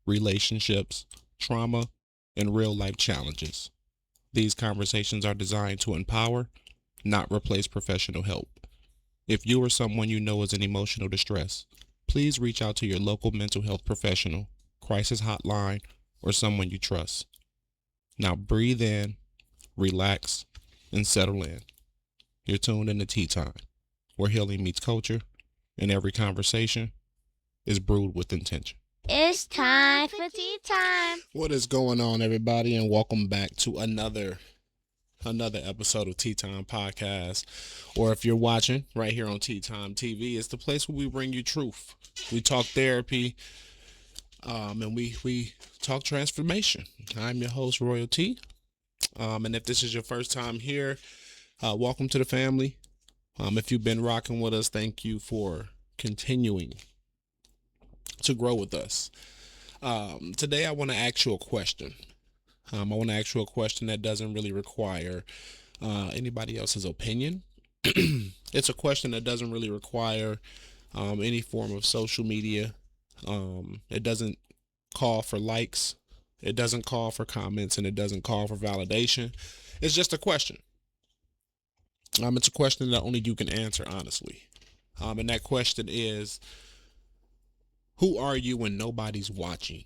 relationships, trauma, and real life challenges. These conversations are designed to empower, not replace professional help. If you or someone you know is in emotional distress, please reach out to your local mental health professional, crisis hotline, or someone you trust. Now breathe in, relax, and settle in. You're tuned into Tea Time, where healing meets culture, and every conversation is brewed with intention. It's time for tea time. What is going on, everybody, and welcome back to another episode of Tea Time Podcast. Or if you're watching right here on TTimeTV, it's the place where we bring you truth. We talk therapy, and we talk transformation. I'm your host, Royalty. And if this is your first time here, welcome to the family. If you've been rocking with us, thank you for continuing to grow with us. Today, I want to ask you a question. I want to ask you a question that doesn't really require anybody else's opinion. It's a question that doesn't really require any form of social media. It doesn't call for likes. It doesn't call for comments, and it doesn't call for validation. It's just a question. It's a question that only you can answer honestly. And that question is, who are you when nobody's watching?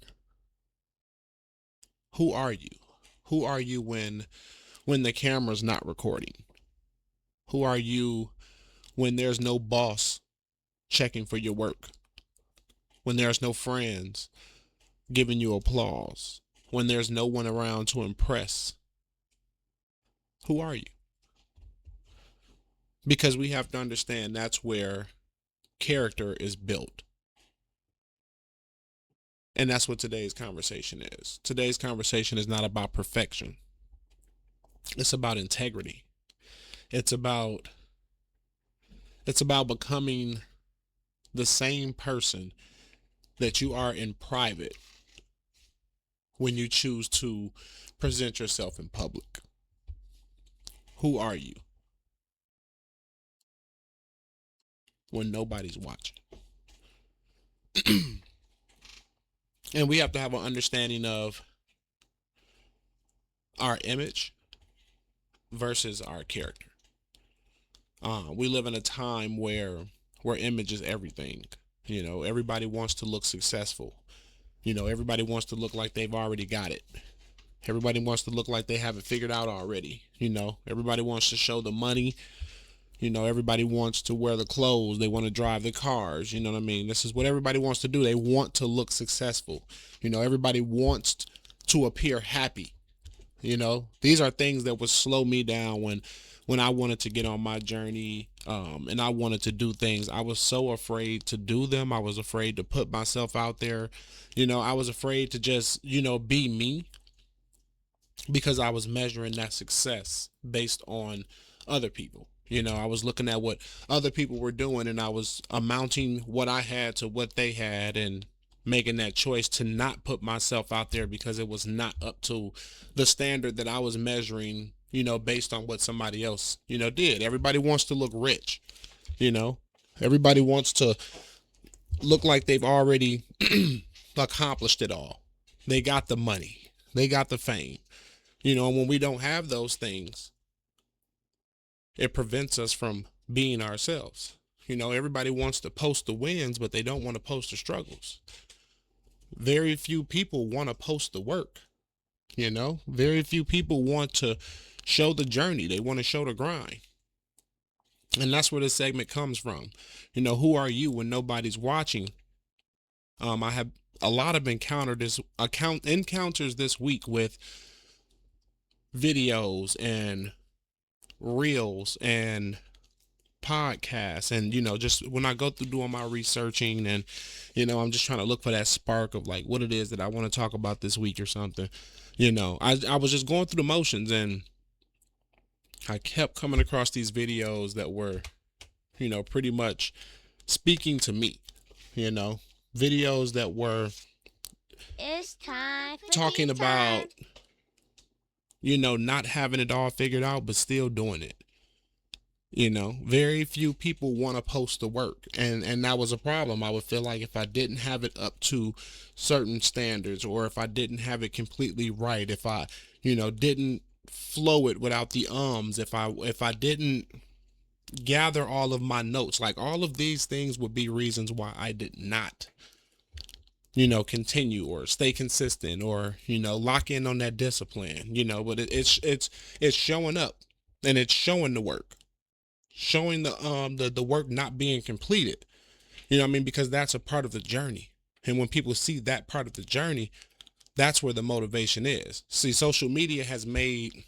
Who are you? Who are you when the camera's not recording? Who are you when there's no boss checking for your work? When there's no friends giving you applause? When there's no one around to impress? Who are you? Because we have to understand that's where character is built. And that's what today's conversation is. Today's conversation is not about perfection. It's about integrity. It's about becoming the same person that you are in private when you choose to present yourself in public. Who are you when nobody's watching? And we have to have an understanding of our image versus our character. We live in a time where image is everything. You know, everybody wants to look successful. You know, everybody wants to look like they've already got it. Everybody wants to look like they have it figured out already. You know, everybody wants to show the money. You know, everybody wants to wear the clothes. They want to drive the cars. You know what I mean? This is what everybody wants to do. They want to look successful. You know, everybody wants to appear happy. You know, these are things that would slow me down when I wanted to get on my journey, and I wanted to do things. I was so afraid to do them. I was afraid to put myself out there. You know, I was afraid to just, be me, because I was measuring that success based on other people. You know, I was looking at what other people were doing, and I was amounting what I had to what they had, and making that choice to not put myself out there because it was not up to the standard that I was measuring, based on what somebody else, did. Everybody wants to look rich, you know, everybody wants to look like they've already accomplished it all. They got the money, they got the fame, and when we don't have those things, it prevents us from being ourselves. Everybody wants to post the wins, but they don't want to post the struggles. Very few people want to post the work. Very few people want to show the journey. They want to show the grind. And that's where this segment comes from. Who are you when nobody's watching? I have a lot of encounters this week with videos and reels and podcasts, and just when I go through doing my researching, and I'm just trying to look for that spark of like what it is that I want to talk about this week or something. I was just going through the motions, and I kept coming across these videos that were pretty much speaking to me. Videos that were It's time for talking tea time. about not having it all figured out, but still doing it. Very few people want to post the work, and that was a problem. I would feel like if I didn't have it up to certain standards, or if I didn't have it completely right, if I didn't flow it without the ums, if I didn't gather all of my notes, like all of these things would be reasons why I did not continue or stay consistent, or lock in on that discipline. But it's showing up, and it's showing the work, showing the work not being completed. What I mean? Because that's a part of the journey. And when people see that part of the journey, that's where the motivation is. See, social media has made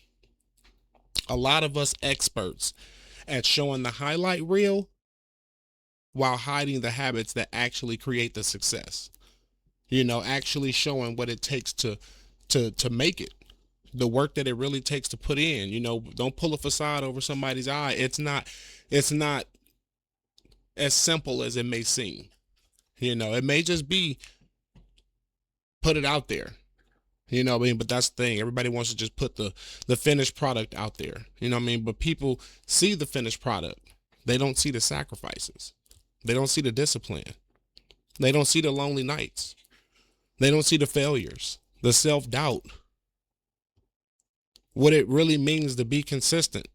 a lot of us experts at showing the highlight reel while hiding the habits that actually create the success. Actually showing what it takes to make it, the work that it really takes to put in. Don't pull a facade over somebody's eye. It's not as simple as it may seem. It may just be put it out there. What I mean? But that's the thing. Everybody wants to just put the finished product out there. What I mean? But people see the finished product. They don't see the sacrifices. They don't see the discipline. They don't see the lonely nights. They don't see the failures, the self-doubt, what it really means to be consistent.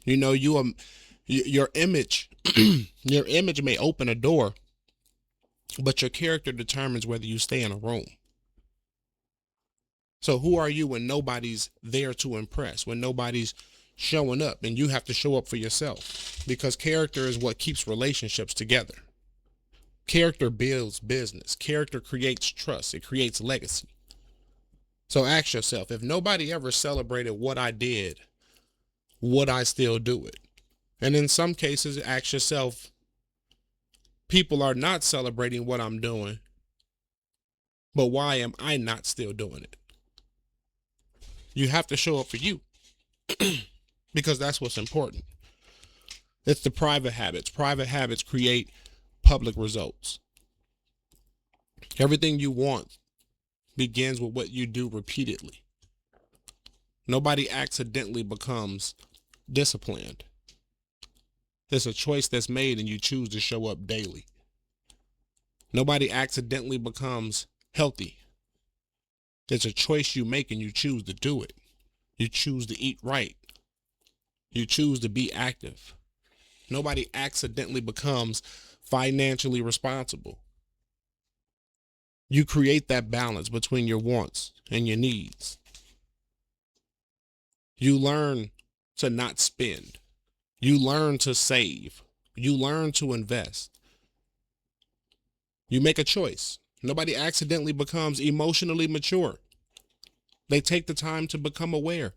Your image, your image may open a door, but your character determines whether you stay in a room. So who are you when nobody's there to impress, when nobody's showing up, and you have to show up for yourself? Because character is what keeps relationships together. Character builds business. Character creates trust. It creates legacy. So ask yourself, if nobody ever celebrated what I did, would I still do it? And in some cases, ask yourself, people are not celebrating what I'm doing, but why am I not still doing it? You have to show up for you because that's what's important. It's the private habits. Private habits create public results. Everything you want begins with what you do repeatedly. Nobody accidentally becomes disciplined. It's a choice that's made, and you choose to show up daily. Nobody accidentally becomes healthy. It's a choice you make, and you choose to do it. You choose to eat right. You choose to be active. Nobody accidentally becomes financially responsible. You create that balance between your wants and your needs. You learn to not spend. You learn to save. You learn to invest. You make a choice. Nobody accidentally becomes emotionally mature. They take the time to become aware.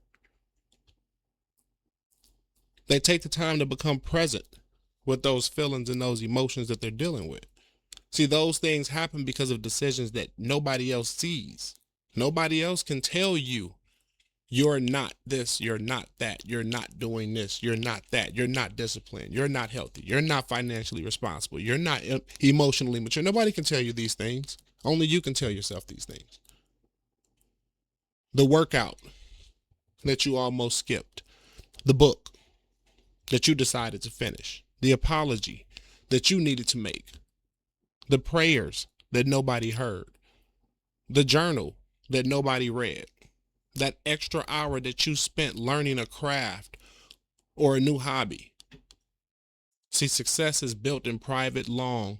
They take the time to become present with those feelings and those emotions that they're dealing with. See, those things happen because of decisions that nobody else sees. Nobody else can tell you you're not this, you're not that, you're not doing this, you're not that, you're not disciplined, you're not healthy, you're not financially responsible, you're not emotionally mature. Nobody can tell you these things. Only you can tell yourself these things. The workout that you almost skipped, the book that you decided to finish, the apology that you needed to make, the prayers that nobody heard, the journal that nobody read, that extra hour that you spent learning a craft or a new hobby. See, success is built in private long.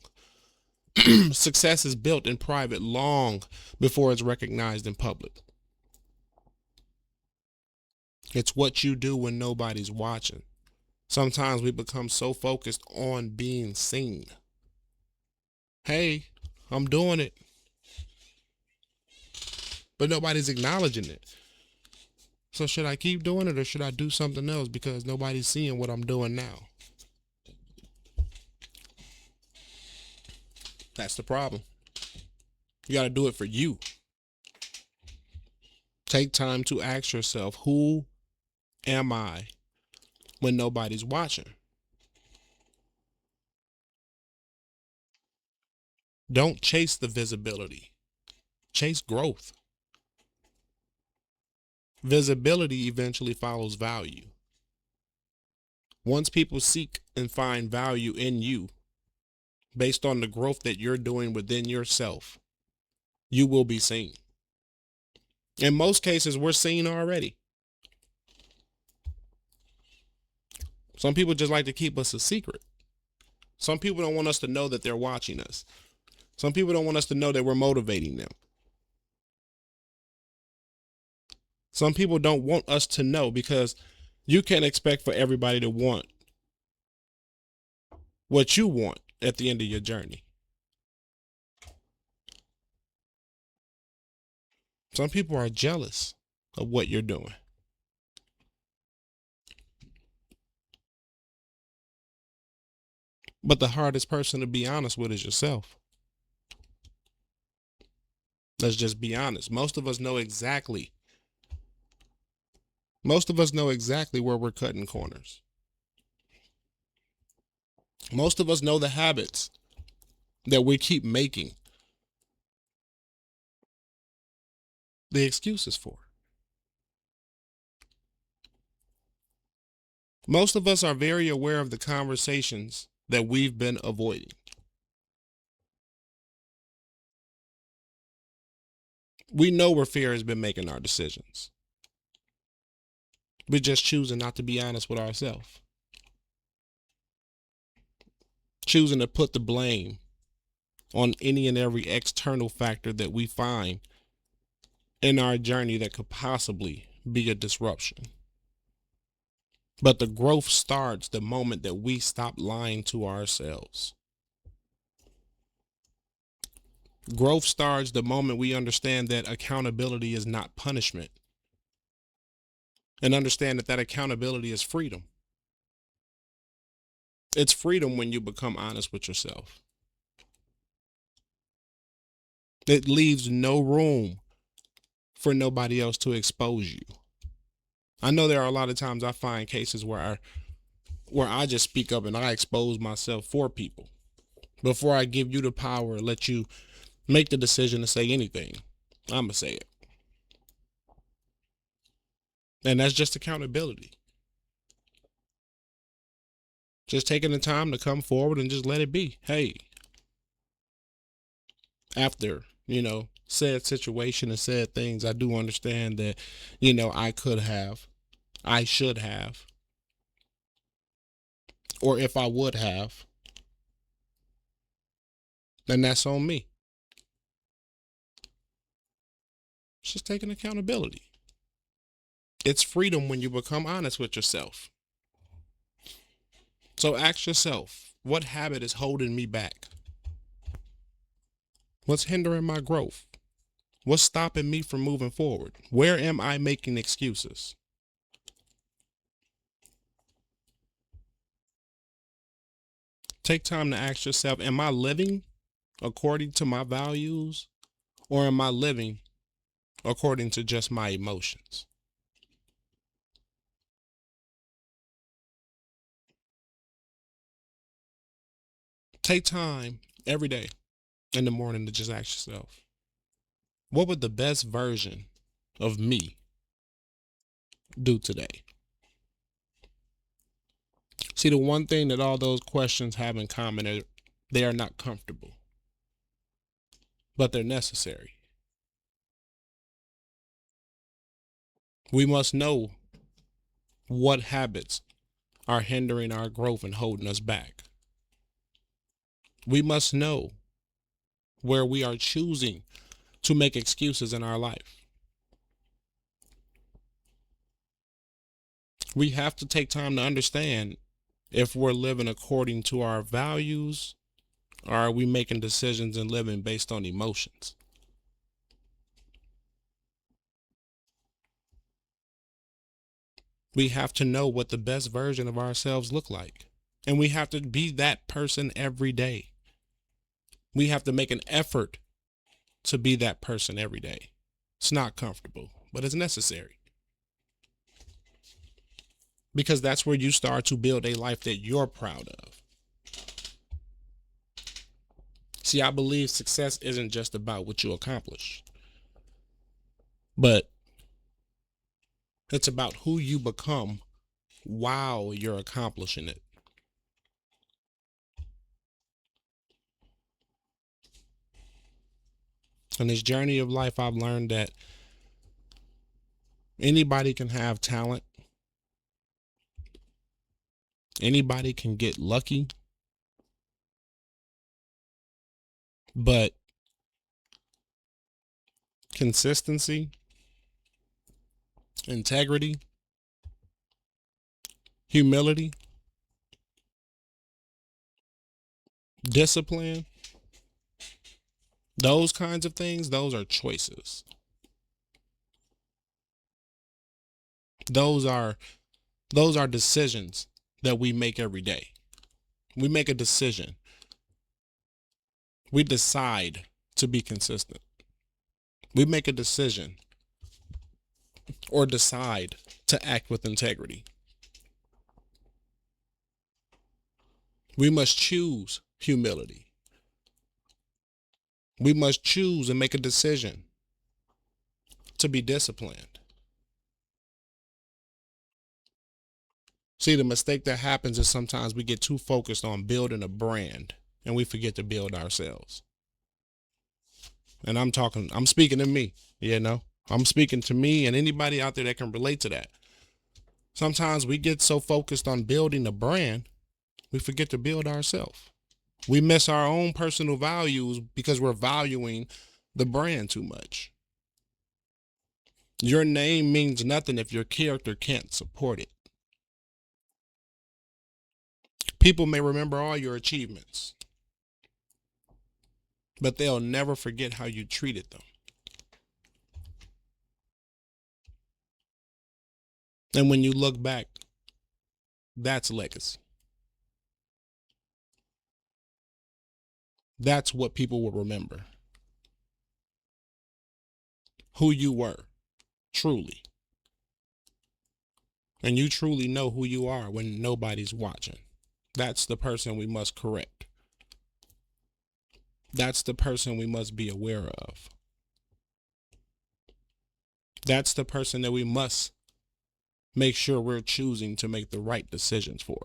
Success is built in private long before it's recognized in public. It's what you do when nobody's watching. Sometimes we become so focused on being seen. Hey, I'm doing it, but nobody's acknowledging it. So should I keep doing it, or should I do something else because nobody's seeing what I'm doing now? That's the problem. You got to do it for you. Take time to ask yourself, who am I when nobody's watching? Don't chase the visibility. Chase growth. Visibility eventually follows value. Once people seek and find value in you based on the growth that you're doing within yourself, you will be seen. In most cases, we're seen already. Some people just like to keep us a secret. Some people don't want us to know that they're watching us. Some people don't want us to know that we're motivating them. Some people don't want us to know because you can't expect for everybody to want what you want at the end of your journey. Some people are jealous of what you're doing. But the hardest person to be honest with is yourself. Let's just be honest. Most of us know exactly where we're cutting corners. Most of us know the habits that we keep making the excuses for. Most of us are very aware of the conversations that we've been avoiding. We know where fear has been making our decisions. We're just choosing not to be honest with ourselves. Choosing to put the blame on any and every external factor that we find in our journey that could possibly be a disruption. But the growth starts the moment that we stop lying to ourselves. Growth starts the moment we understand that accountability is not punishment, and understand that accountability is freedom. It's freedom when you become honest with yourself. It leaves no room for nobody else to expose you. I know there are a lot of times I find cases where I just speak up and I expose myself for people before I give you the power, let you make the decision to say anything. I'm gonna say it. And that's just accountability. Just taking the time to come forward and just let it be. Hey, after, said situation and said things, I do understand that, I could have, I should have, or if I would have, then that's on me. It's just taking accountability. It's freedom when you become honest with yourself. So ask yourself, what habit is holding me back? What's hindering my growth? What's stopping me from moving forward? Where am I making excuses? Take time to ask yourself, am I living according to my values, or am I living according to just my emotions? Take time every day in the morning to just ask yourself, what would the best version of me do today? See, the one thing that all those questions have in common is they are not comfortable, but they're necessary. We must know what habits are hindering our growth and holding us back. We must know where we are choosing to make excuses in our life. We have to take time to understand if we're living according to our values, or are we making decisions and living based on emotions? We have to know what the best version of ourselves look like. And we have to be that person every day. We have to make an effort to be that person every day. It's not comfortable, but it's necessary. Because that's where you start to build a life that you're proud of. See, I believe success isn't just about what you accomplish, but it's about who you become while you're accomplishing it. In this journey of life, I've learned that anybody can have talent, anybody can get lucky, but consistency, integrity, humility, discipline, those kinds of things, those are choices. Those are those are decisions that we make every day. We make a decision. We decide to be consistent. We make a decision or decide to act with integrity. We must choose humility. We must choose and make a decision to be disciplined. See, the mistake that happens is sometimes we get too focused on building a brand and we forget to build ourselves. And I'm speaking to me, you know, I'm speaking to me and anybody out there that can relate to that. Sometimes we get so focused on building a brand, we forget to build ourselves. We miss our own personal values because we're valuing the brand too much. Your name means nothing if your character can't support it. People may remember all your achievements, but they'll never forget how you treated them. And when you look back, that's legacy. That's what people will remember. Who you were, truly. And you truly know who you are when nobody's watching. That's the person we must correct. That's the person we must be aware of. That's the person that we must make sure we're choosing to make the right decisions for.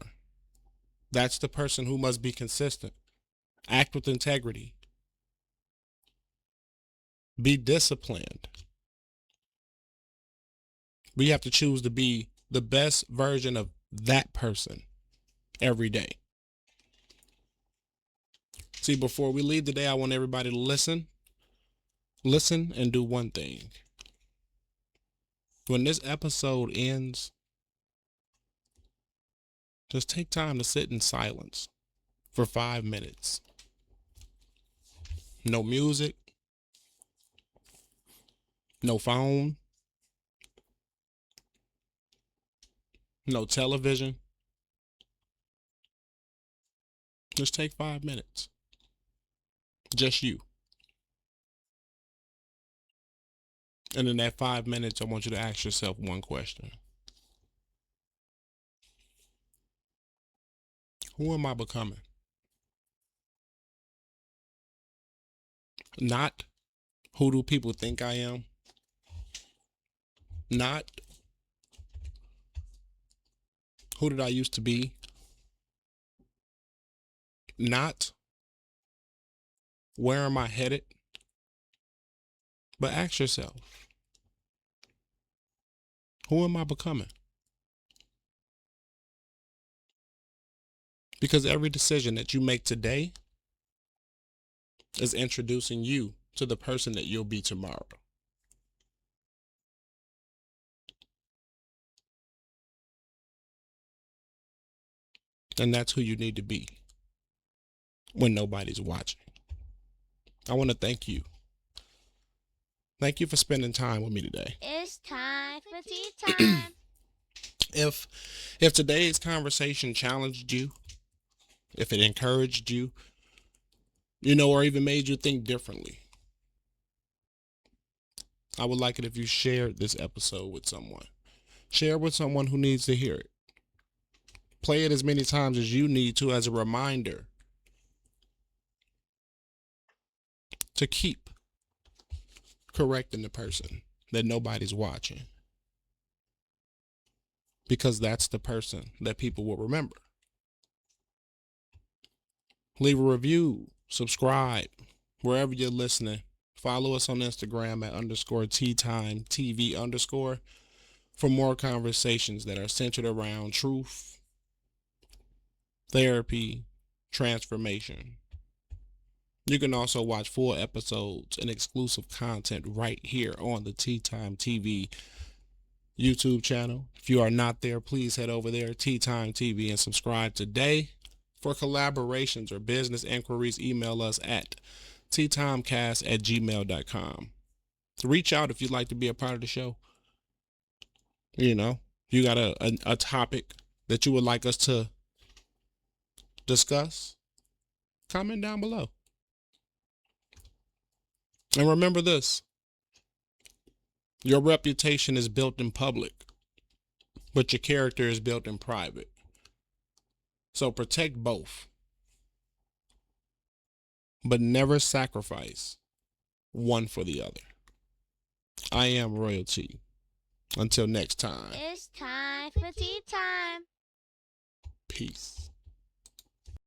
That's the person who must be consistent, act with integrity, be disciplined. We have to choose to be the best version of that person every day. See, before we leave today, I want everybody to listen and do one thing. When this episode ends, just take time to sit in silence for 5 minutes. No music, no phone, no television. Just take 5 minutes. Just you. And in that 5 minutes, I want you to ask yourself one question. Who am I becoming? Not who do people think I am? Not who did I used to be? Not where am I headed? But ask yourself, who am I becoming? Because every decision that you make today is introducing you to the person that you'll be tomorrow. And that's who you need to be when nobody's watching. I want to thank you. Thank you for spending time with me today. It's time for tea time. If today's conversation challenged you, if it encouraged you, or even made you think differently, I would like it if you shared this episode with someone. Share it with someone who needs to hear it. Play it as many times as you need to as a reminder to keep correcting the person that nobody's watching. because that's the person that people will remember. Leave a review, subscribe, wherever you're listening. Follow us on Instagram at _TTimeTV_ for more conversations that are centered around truth, therapy, transformation. You can also watch full episodes and exclusive content right here on the TTimeTV YouTube channel. If you are not there, please head over there, TTimeTV, and subscribe today. For collaborations or business inquiries, email us at ttimecast@gmail.com. Reach out if you'd like to be a part of the show. You know, you got a topic that you would like us to discuss, comment down below. And remember this: your reputation is built in public, but your character is built in private. So protect both, but never sacrifice one for the other. I am Royalty. Until next time. It's time for tea time. Peace.